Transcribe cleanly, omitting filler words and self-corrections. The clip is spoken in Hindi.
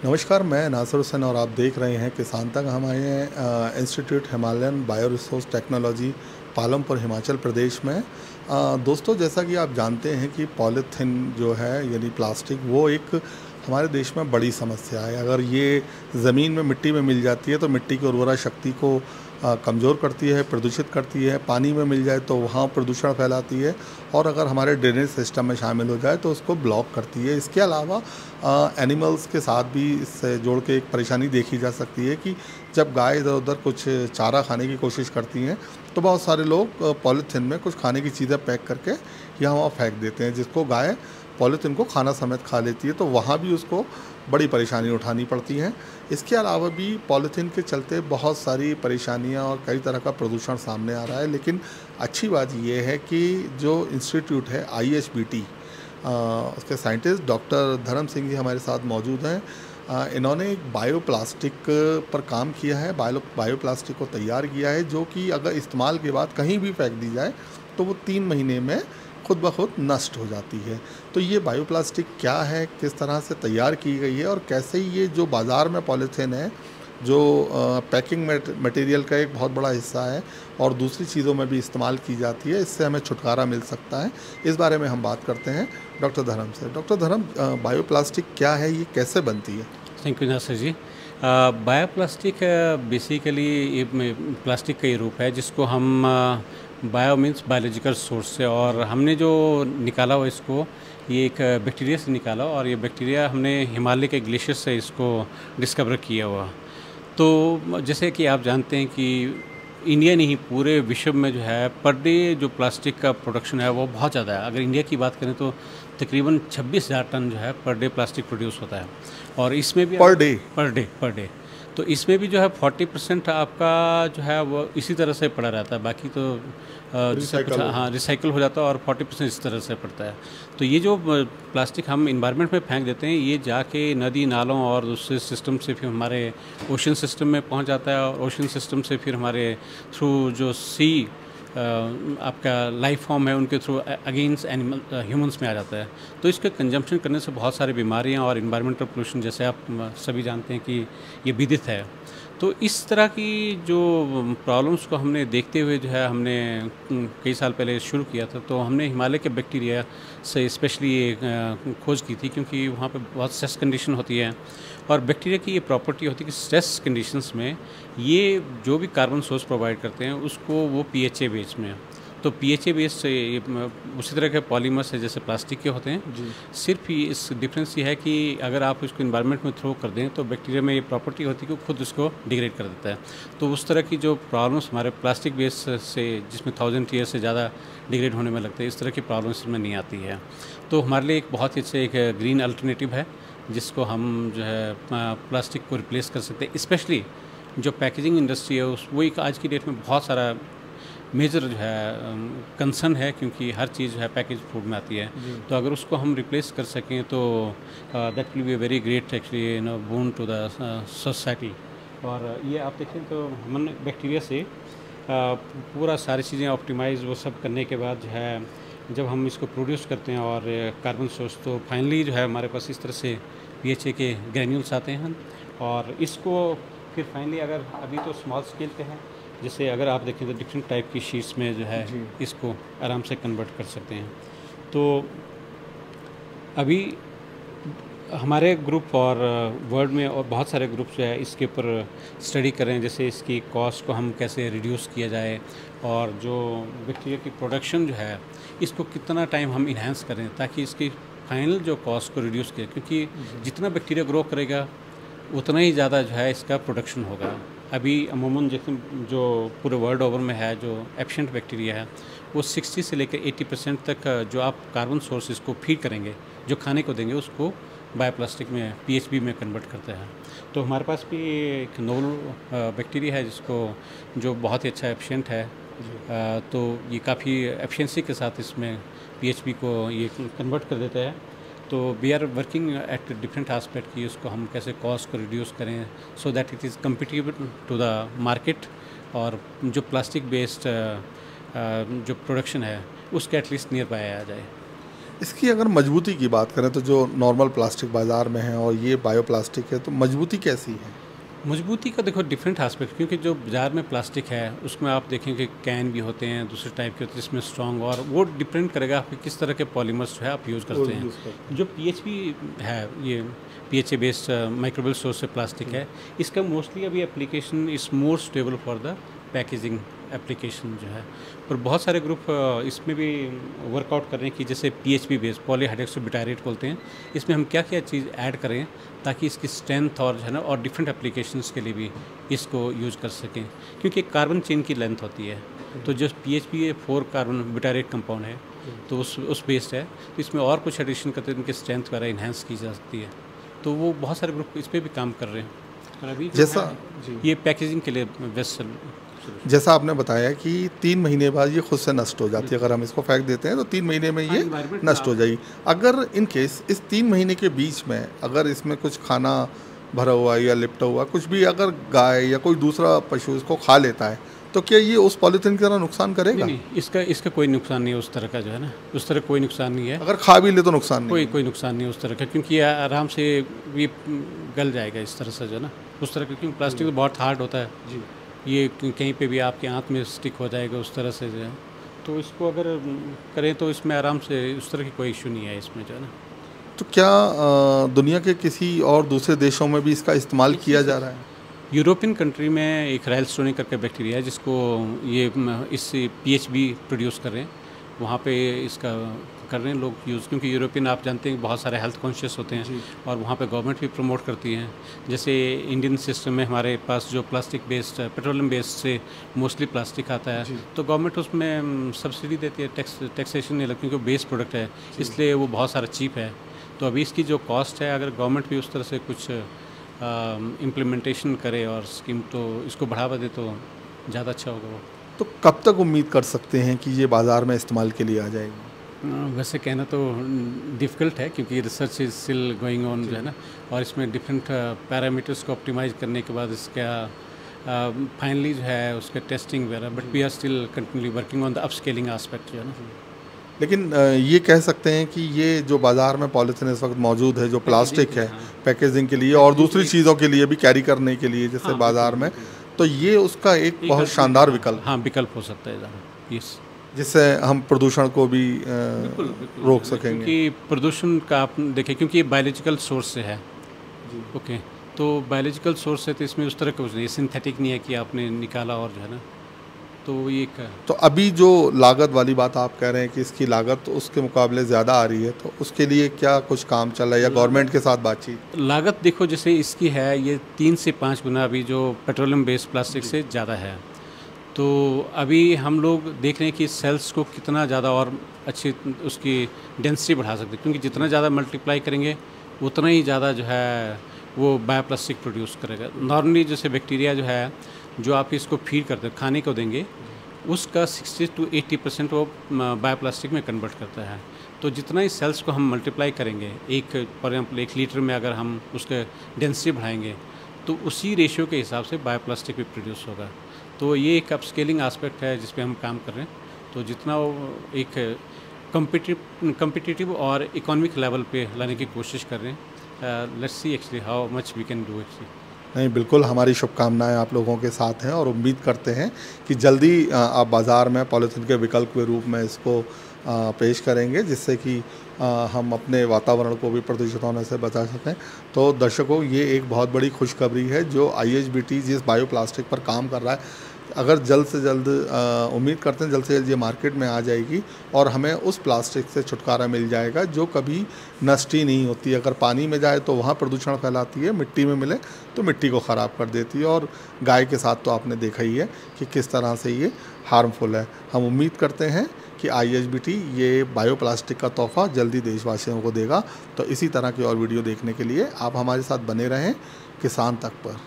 नमस्कार, मैं नासिर हुसैन और आप देख रहे हैं किसान तक। हम आए हैं institute Himalayan bio resource technology, Palampur, Himachal Pradesh में। दोस्तों, जैसा कि आप जानते हैं कि पॉलीथीन जो है यानी प्लास्टिक, वो एक हमारे देश में बड़ी समस्या है। अगर ये ज़मीन में, मिट्टी में मिल जाती है तो मिट्टी की उर्वरा शक्ति को कमज़ोर करती है, प्रदूषित करती है। पानी में मिल जाए तो वहाँ प्रदूषण फैलाती है, और अगर हमारे ड्रेनेज सिस्टम में शामिल हो जाए तो उसको ब्लॉक करती है। इसके अलावा एनिमल्स के साथ भी इससे जोड़ के एक परेशानी देखी जा सकती है कि जब गाय इधर उधर कुछ चारा खाने की कोशिश करती हैं तो बहुत सारे लोग पॉलीथीन में कुछ खाने की चीज़ें पैक करके यहाँ वहाँ फेंक देते हैं, जिसको गाय पॉलीथीन को खाना समेत खा लेती है, तो वहाँ भी उसको बड़ी परेशानी उठानी पड़ती हैं। इसके अलावा भी पॉलीथीन के चलते बहुत सारी परेशानियाँ और कई तरह का प्रदूषण सामने आ रहा है। लेकिन अच्छी बात यह है कि जो इंस्टीट्यूट है IHBT, उसके साइंटिस्ट डॉक्टर धर्म सिंह जी हमारे साथ मौजूद हैं। इन्होंने एक बायोप्लास्टिक पर काम किया है, बायोप्लास्टिक को तैयार किया है, जो कि अगर इस्तेमाल के बाद कहीं भी फेंक दी जाए तो वो 3 महीने में खुद ब खुद नष्ट हो जाती है। तो ये बायोप्लास्टिक क्या है, किस तरह से तैयार की गई है, और कैसे ये जो बाज़ार में पॉलीथीन है, जो पैकिंग मटेरियल का एक बहुत बड़ा हिस्सा है और दूसरी चीज़ों में भी इस्तेमाल की जाती है, इससे हमें छुटकारा मिल सकता है। इस बारे में हम बात करते हैं डॉक्टर धर्म से। डॉक्टर धर्म, बायोप्लास्टिक क्या है, ये कैसे बनती है? Thank you Nasir ji. Bioplastic basically ये प्लास्टिक का ही रूप है जिसको हम बायो मीन्स बायोलॉजिकल सोर्स से, और हमने जो निकाला हुआ इसको, ये एक बैक्टीरिया से निकाला, और ये बैक्टीरिया हमने हिमालय के ग्लेशियर से इसको डिस्कवर किया हुआ। तो जैसे कि आप जानते हैं कि इंडिया नहीं, पूरे विश्व में जो है पर डे जो प्लास्टिक का प्रोडक्शन है वो बहुत ज़्यादा है। अगर इंडिया की बात करें तो तकरीबन 26,000 टन जो है पर डे प्लास्टिक प्रोड्यूस होता है, और इसमें भी पर डे। तो इसमें भी जो है 40% आपका जो है वो इसी तरह से पड़ा रहता है, बाकी तो रिसाइकल हो जाता है, और 40% इस तरह से पड़ता है। तो ये जो प्लास्टिक हम इन्वायरमेंट में फेंक देते हैं, ये जाके नदी नालों और दूसरे सिस्टम से फिर हमारे ओशन सिस्टम में पहुंच जाता है, और ओशन सिस्टम से फिर हमारे थ्रू जो सी आपका लाइफ फॉर्म है उनके थ्रू अगेंस्ट एनिमल ह्यूमंस में आ जाता है। तो इसके कंजम्पशन करने से बहुत सारी बीमारियां और इन्वायरमेंटल पोल्यूशन, जैसे आप सभी जानते हैं कि ये विदित है। तो इस तरह की जो प्रॉब्लम्स को हमने देखते हुए जो है हमने कई साल पहले शुरू किया था। तो हमने हिमालय के बैक्टीरिया से स्पेशली खोज की थी, क्योंकि वहाँ पे बहुत स्ट्रेस कंडीशन होती है, और बैक्टीरिया की ये प्रॉपर्टी होती है कि स्ट्रेस कंडीशंस में ये जो भी कार्बन सोर्स प्रोवाइड करते हैं उसको वो PHA बेस में, तो PHA बेस से उसी तरह के पॉलीमर्स है जैसे प्लास्टिक के होते हैं जी। सिर्फ ये इस डिफरेंस ये है कि अगर आप इसको इन्वायरमेंट में थ्रो कर दें तो बैक्टीरिया में ये प्रॉपर्टी होती है कि खुद उसको डिग्रेड कर देता है। तो उस तरह की जो प्रॉब्लम्स हमारे प्लास्टिक बेस से, जिसमें 1000 ईयर से ज़्यादा डिग्रेड होने में लगता है, इस तरह की प्रॉब्लम्स इसमें नहीं आती है। तो हमारे लिए एक बहुत ही अच्छा एक ग्रीन अल्टरनेटिव है जिसको हम जो है प्लास्टिक को रिप्लेस कर सकते हैं। स्पेशली जो पैकेजिंग इंडस्ट्री है वो एक आज की डेट में बहुत सारा मेजर जो है कंसर्न है, क्योंकि हर चीज़ जो है पैकेज फूड में आती है। तो अगर उसको हम रिप्लेस कर सकें तो that will be very great actually boon to the society. और ये आप देखें तो हमने बैक्टीरिया से पूरा सारी चीज़ें ऑप्टिमाइज वो सब करने के बाद जो है जब हम इसको प्रोड्यूस करते हैं और कार्बन सोर्स, तो फाइनली जो है हमारे पास इस तरह से PHA के ग्रैन्यूल्स आते हैं, और इसको फिर फाइनली अगर अभी तो स्मॉल स्केल पे है, जैसे अगर आप देखें तो डिफरेंट टाइप की शीट्स में जो है इसको आराम से कन्वर्ट कर सकते हैं। तो अभी हमारे ग्रुप और वर्ल्ड में और बहुत सारे ग्रुप्स जो है इसके ऊपर स्टडी कर रहे हैं, जैसे इसकी कॉस्ट को हम कैसे रिड्यूस किया जाए, और जो बैक्टीरिया की प्रोडक्शन जो है इसको कितना टाइम हम इन्हेंस करें ताकि इसकी फाइनल जो कॉस्ट को रिड्यूस किया, क्योंकि जितना बैक्टीरिया ग्रो करेगा उतना ही ज़्यादा जो है इसका प्रोडक्शन होगा। अभी अमूमन जैसे जो पूरे वर्ल्ड ओवर में है जो एफिशिएंट बैक्टीरिया है वो 60 से लेकर 80% तक जो आप कार्बन सोर्सेज को फीड करेंगे, जो खाने को देंगे, उसको बायोप्लास्टिक में PHB में कन्वर्ट करते हैं। तो हमारे पास भी एक नोवल बैक्टीरिया है जिसको जो बहुत ही अच्छा एफिशिएंट है, तो ये काफ़ी एफिशिएंसी के साथ इसमें PHB को ये कन्वर्ट कर देता है। तो we are working at different aspect की उसको हम कैसे कॉस्ट को रिड्यूस करें so that it is compatible to the market, और जो प्लास्टिक बेस्ड जो प्रोडक्शन है उसके एटलीस्ट नियर बाय आ जाए। इसकी अगर मजबूती की बात करें तो जो नॉर्मल प्लास्टिक बाज़ार में है और ये बायो प्लास्टिक है, तो मजबूती कैसी है? मजबूती का देखो डिफरेंट एस्पेक्ट, क्योंकि जो बाज़ार में प्लास्टिक है उसमें आप देखेंगे कैन भी होते हैं, दूसरे टाइप के होते हैं जिसमें स्ट्रॉन्ग, और वो डिपेंड करेगा आप किस तरह के पॉलीमर्स जो है आप यूज़ करते हैं। जो पीएचपी है, ये पीएचए बेस्ड माइक्रोबियल सोर्स से प्लास्टिक है, इसका मोस्टली अभी application is more stable for the packaging application जो है। पर बहुत सारे ग्रुप इसमें भी वर्कआउट कर रहे हैं कि जैसे पीएचपी बेस्ड पॉलीहाइड्रोक्सीब्यूटारेट बोलते हैं, इसमें हम क्या क्या चीज़ ऐड करें ताकि इसकी स्ट्रेंथ और जो है ना और डिफरेंट एप्लीकेशंस के लिए भी इसको यूज़ कर सकें, क्योंकि कार्बन चेन की लेंथ होती है। तो जो पीएचपी 4 कार्बन ब्यूटारेट कंपाउंड है, तो उस बेस्ड है, तो इसमें और कुछ एडिशन करते हैं, इनकी स्ट्रेंथ वगैरह इन्हेंस की जा सकती है। तो वो बहुत सारे ग्रुप इस पर भी काम कर रहे हैं। और अभी जैसा ये पैकेजिंग के लिए बेस्ट। जैसा आपने बताया कि 3 महीने बाद ये खुद से नष्ट हो जाती है, अगर हम इसको फेंक देते हैं तो 3 महीने में ये नष्ट हो जाएगी। अगर इन केस इस 3 महीने के बीच में अगर इसमें कुछ खाना भरा हुआ या लिपटा हुआ कुछ भी अगर गाय या कोई दूसरा पशु इसको खा लेता है, तो क्या ये उस पॉलीथीन की तरह नुकसान करेगा? नहीं, इसका कोई नुकसान नहीं है उस तरह का, जो है ना, उस तरह कोई नुकसान नहीं है। अगर खा भी ले तो नुकसान नहीं? कोई नुकसान नहीं है उस तरह का, क्योंकि ये आराम से ये गल जाएगा इस तरह से, जो है ना, उस तरह का, क्योंकि प्लास्टिक तो बहुत हार्ड होता है जी। ये कहीं पे भी आपके आँत में स्टिक हो जाएगा उस तरह से, जो है। तो इसको अगर करें तो इसमें आराम से उस तरह की कोई इशू नहीं है इसमें, जो है ना। तो क्या दुनिया के किसी और दूसरे देशों में भी इसका इस्तेमाल किया जा रहा है? यूरोपियन कंट्री में एक राइलस्टोनी करके बैक्टीरिया है जिसको ये इससे पीएचबी प्रोड्यूस कर रहे हैं, वहाँ पे इसका कर रहे हैं लोग यूज़, क्योंकि यूरोपियन आप जानते हैं बहुत सारे हेल्थ कॉन्शियस होते हैं और वहाँ पे गवर्नमेंट भी प्रमोट करती है। जैसे इंडियन सिस्टम में हमारे पास जो प्लास्टिक बेस्ड पेट्रोलियम बेस्ड से मोस्टली प्लास्टिक आता है, तो गवर्नमेंट उसमें सब्सिडी देती है, टैक्सेशन नहीं लगती, क्योंकि बेस्ड प्रोडक्ट है इसलिए वो बहुत सारा चीप है। तो अभी इसकी जो कॉस्ट है, अगर गवर्नमेंट भी उस तरह से कुछ इम्प्लीमेंटेशन करे और स्कीम, तो इसको बढ़ावा दे तो ज़्यादा अच्छा होगा वो। तो कब तक उम्मीद कर सकते हैं कि ये बाज़ार में इस्तेमाल के लिए आ जाएगी? वैसे कहना तो डिफ़िकल्ट है, क्योंकि research is still going on, जो है ना, और इसमें डिफरेंट पैरामीटर्स को ऑप्टिमाइज करने के बाद इसका फाइनली जो है उसके टेस्टिंग वगैरह, but we are still continuously working on the upscaling aspect, जो है ना। लेकिन ये कह सकते हैं कि ये जो बाज़ार में पॉलीथीन इस वक्त मौजूद है, जो प्लास्टिक है पैकेजिंग के लिए और दूसरी चीज़ों के लिए भी कैरी करने के लिए, जैसे बाज़ार में, तो ये उसका एक बहुत शानदार विकल्प, विकल्प हो सकता है, यस, जिससे हम प्रदूषण को भी रोक सकेंगे। क्योंकि प्रदूषण का आप देखें, क्योंकि ये बायोलॉजिकल सोर्स से है, ओके, तो बायोलॉजिकल सोर्स है, तो इसमें उस तरह का कुछ नहीं, सिंथेटिक नहीं है कि आपने निकाला और जो है ना, तो ये तो अभी जो लागत वाली बात आप कह रहे हैं कि इसकी लागत उसके मुकाबले ज़्यादा आ रही है, तो उसके लिए क्या कुछ काम चल रहा है या गवर्नमेंट के साथ बातचीत? लागत देखो, जैसे इसकी है ये 3 से 5 गुना अभी जो पेट्रोलियम बेस्ड प्लास्टिक से ज़्यादा है। तो अभी हम लोग देख रहे हैं कि सेल्स को कितना ज़्यादा और अच्छी उसकी डेंसिटी बढ़ा सकते हैं, क्योंकि जितना ज़्यादा मल्टीप्लाई करेंगे उतना ही ज़्यादा जो है वो बायोप्लास्टिक प्रोड्यूस करेगा। नॉर्मली जैसे बैक्टीरिया जो है, जो आप इसको फीड करते हैं, खाने को देंगे, उसका 60 to 80% वो बायोप्लास्टिक में कन्वर्ट करता है। तो जितना ही सेल्स को हम मल्टीप्लाई करेंगे, एक फॉर एग्जाम्पल 1 लीटर में अगर हम उसके डेंसिटी बढ़ाएंगे, तो उसी रेशियो के हिसाब से बायोप्लास्टिक भी प्रोड्यूस होगा। तो ये एक अपस्केलिंग एस्पेक्ट है जिस पे हम काम कर रहे हैं। तो जितना वो एक कम्पिटिटिव और इकोनॉमिक लेवल पे लाने की कोशिश कर रहे हैं। Let's see actually how much we can do actually. नहीं, बिल्कुल, हमारी शुभकामनाएं आप लोगों के साथ हैं और उम्मीद करते हैं कि जल्दी आप बाज़ार में पॉलीथीन के विकल्प के रूप में इसको पेश करेंगे, जिससे कि हम अपने वातावरण को भी प्रदूषित होने से बचा सकें। तो दर्शकों, ये एक बहुत बड़ी खुशखबरी है जो IHBT जिस बायो प्लास्टिक पर काम कर रहा है, अगर जल्द से जल्द उम्मीद करते हैं जल्द से जल्द ये मार्केट में आ जाएगी और हमें उस प्लास्टिक से छुटकारा मिल जाएगा जो कभी नष्ट ही नहीं होती। अगर पानी में जाए तो वहाँ प्रदूषण फैलाती है, मिट्टी में मिले तो मिट्टी को ख़राब कर देती है, और गाय के साथ तो आपने देखा ही है कि किस तरह से ये हार्मफुल है। हम उम्मीद करते हैं कि IHBT ये बायो प्लास्टिक का तोहफ़ा जल्दी देशवासियों को देगा। तो इसी तरह की और वीडियो देखने के लिए आप हमारे साथ बने रहें किसान तक पर।